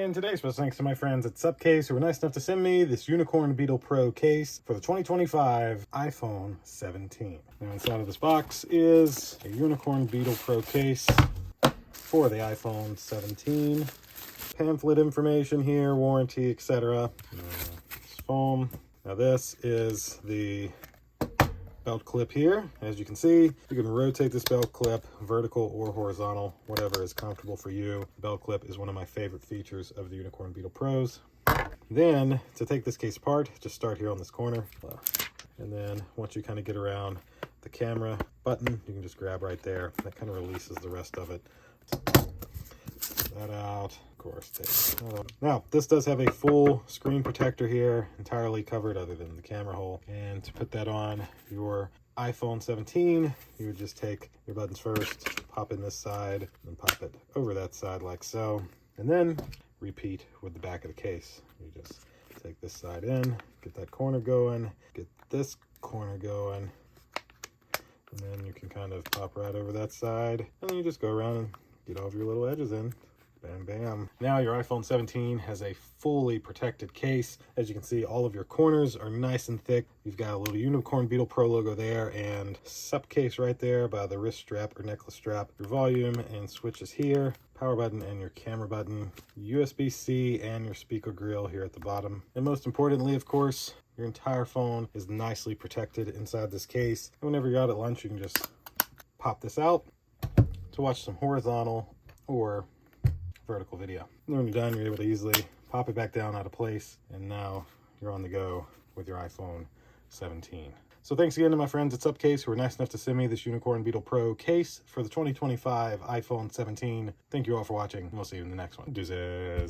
And today, special thanks to my friends at Supcase who were nice enough to send me this Unicorn Beetle Pro case for the 2025 iPhone 17. Now inside of this box is a Unicorn Beetle Pro case for the iPhone 17. Pamphlet information here, warranty, etc. Foam. Now this is the belt clip here. As you can see, you can rotate this belt clip vertical or horizontal, whatever is comfortable for you. The belt clip is one of my favorite features of the Unicorn Beetle Pros. Then to take this case apart, just start here on this corner. And then once you kind of get around the camera button, you can just grab right there. That kind of releases the rest of it. That out, of course. Now, this does have a full screen protector here, entirely covered other than the camera hole. And to put that on your iPhone 17, you would just take your buttons first, pop in this side, and pop it over that side like so. And then repeat with the back of the case. You just take this side in, get that corner going, get this corner going, and then you can kind of pop right over that side, and then you just go around and get all of your little edges in. Bam, bam. Now your iPhone 17 has a fully protected case. As you can see, all of your corners are nice and thick. You've got a little Unicorn Beetle Pro logo there and Supcase right there by the wrist strap or necklace strap. Your volume and switches here, power button and your camera button, USB-C and your speaker grill here at the bottom. And most importantly, of course, your entire phone is nicely protected inside this case. And whenever you're out at lunch, you can just pop this out to watch some horizontal or vertical video. And when you're done, you're able to easily pop it back down out of place, and now you're on the go with your iPhone 17. So thanks again to my friends at Supcase who were nice enough to send me this Unicorn Beetle Pro case for the 2025 iPhone 17. Thank you all for watching, and we'll see you in the next one. Deuces.